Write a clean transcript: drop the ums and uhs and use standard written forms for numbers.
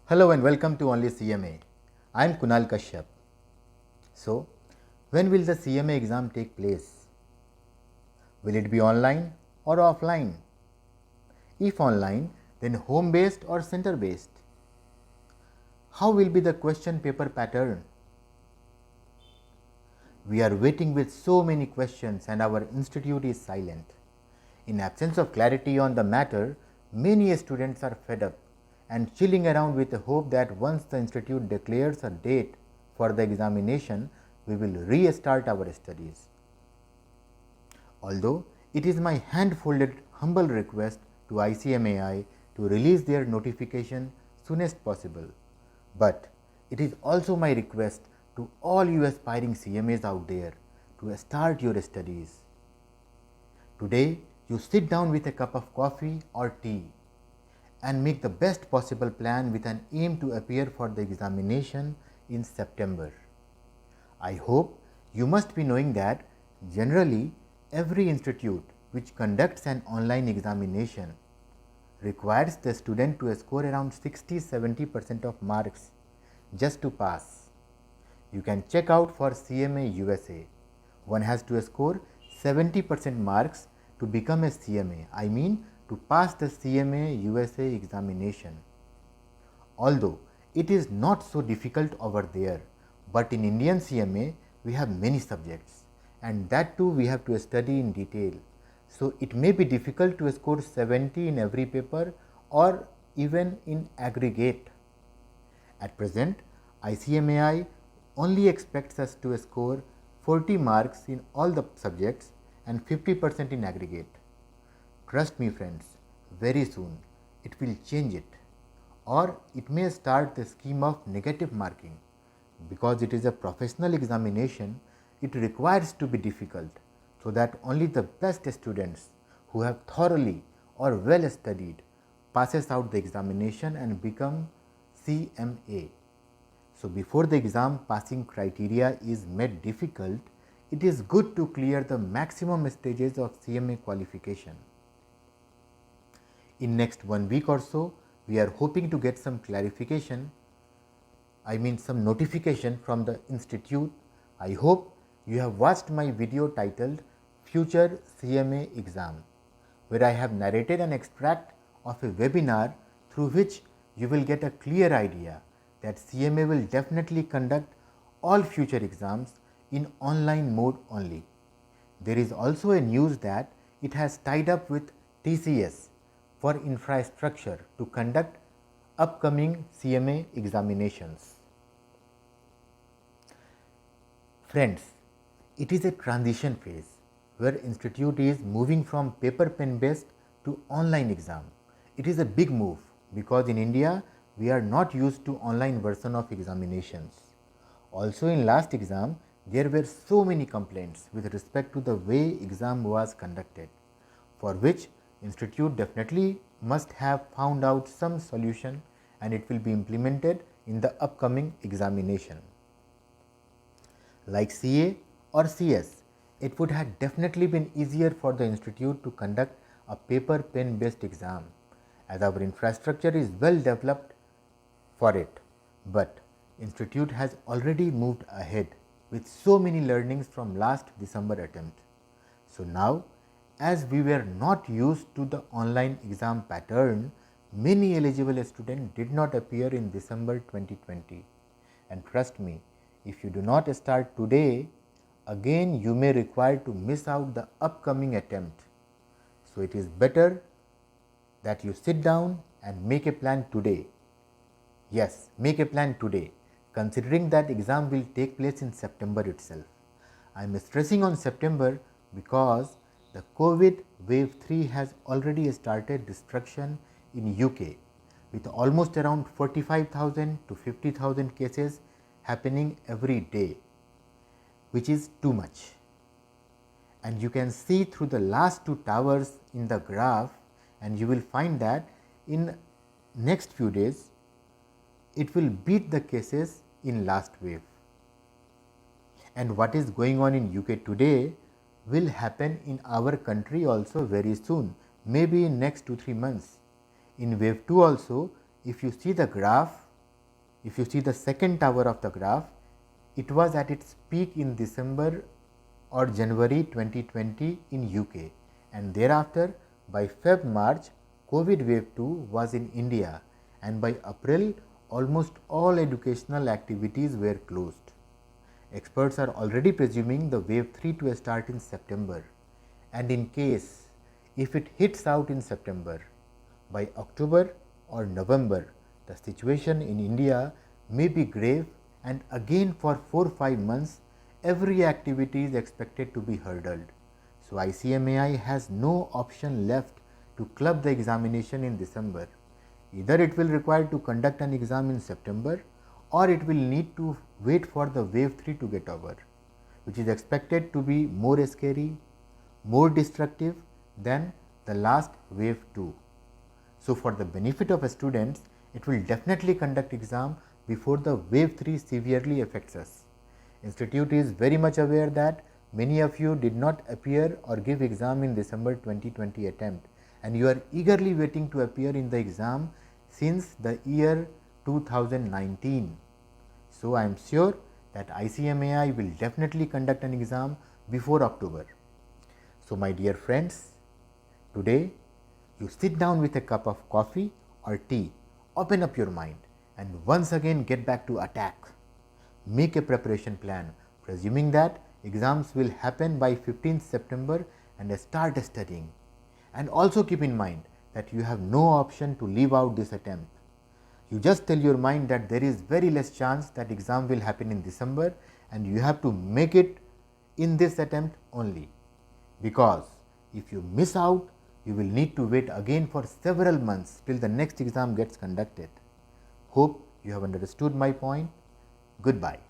Hello and welcome to Only CMA. I am Kunal Kashyap. So, when will the CMA exam take place? Will it be online or offline? If online, then home based or center based? How will be the question paper pattern? We are waiting with so many questions and our institute is silent. In absence of clarity on the matter, many students are fed up and chilling around with the hope that once the institute declares a date for the examination, we will restart our studies. Although it is my hand-folded humble request to ICMAI to release their notification soonest possible, but it is also my request to all you aspiring CMAs out there to start your studies. Today, you sit down with a cup of coffee or tea and make the best possible plan with an aim to appear for the examination in September. I hope you must be knowing that generally every institute which conducts an online examination requires the student to score around 60-70% of marks just to pass. You can check out for CMA USA. One has to score 70% marks to become a CMA, I mean to pass the CMA USA examination. Although it is not so difficult over there, but in Indian CMA we have many subjects and that too we have to study in detail. So it may be difficult to score 70 in every paper or even in aggregate. At present, ICMAI only expects us to score 40 marks in all the subjects and 50% in aggregate. Trust me friends, very soon it will change it, or it may start the scheme of negative marking. Because it is a professional examination, it requires to be difficult so that only the best students who have thoroughly or well studied passes out the examination and become CMA. So before the exam passing criteria is made difficult, it is good to clear the maximum stages of CMA qualification. In next 1 week or so, we are hoping to get some clarification, some notification from the institute. I hope you have watched my video titled Future CMA Exam, where I have narrated an extract of a webinar through which you will get a clear idea that CMA will definitely conduct all future exams in online mode only. There is also a news that it has tied up with TCS for infrastructure to conduct upcoming CMA examinations. Friends, it is a transition phase where institute is moving from paper pen based to online exam. It is a big move because in India we are not used to online version of examinations. Also in last exam there were so many complaints with respect to the way exam was conducted, for which institute definitely must have found out some solution and it will be implemented in the upcoming examination. Like CA or CS, it would have definitely been easier for the institute to conduct a paper pen based exam as our infrastructure is well developed for it, but institute has already moved ahead with so many learnings from last December attempt. So now, as we were not used to the online exam pattern, many eligible students did not appear in December 2020. And trust me, if you do not start today, again you may require to miss out the upcoming attempt. So it is better that you sit down and make a plan today. Yes, make a plan today, considering that exam will take place in September itself. I am stressing on September because the COVID wave 3 has already started destruction in UK with almost around 45,000 to 50,000 cases happening every day, which is too much. And you can see through the last two towers in the graph and you will find that in next few days it will beat the cases in last wave. And what is going on in UK today will happen in our country also very soon, maybe in next 2-3 months. In wave 2 also, if you see the graph, If you see the second tower of the graph, it was at its peak in December or January 2020 in UK, and thereafter by Feb-March COVID wave 2 was in India, and by April almost all educational activities were closed. Experts are already presuming the wave 3 to start in September, and in case if it hits out in September, by October or November the situation in India may be grave, and again for 4-5 months every activity is expected to be hurdled. So ICMAI has no option left to club the examination in December. Either it will require to conduct an exam in September, or it will need to wait for the wave 3 to get over, which is expected to be more scary, more destructive than the last wave 2. So for the benefit of students, it will definitely conduct exam before the wave 3 severely affects us. Institute is very much aware that many of you did not appear or give exam in December 2020 attempt, and you are eagerly waiting to appear in the exam since the year 2019. So I am sure that ICMAI will definitely conduct an exam before October. So my dear friends, today you sit down with a cup of coffee or tea, open up your mind, and once again get back to attack. Make a preparation plan, presuming that exams will happen by 15th September, and start studying. And also keep in mind that you have no option to leave out this attempt. You just tell your mind that there is very less chance that exam will happen in December, and you have to make it in this attempt only, because if you miss out, you will need to wait again for several months till the next exam gets conducted. Hope you have understood my point. Goodbye.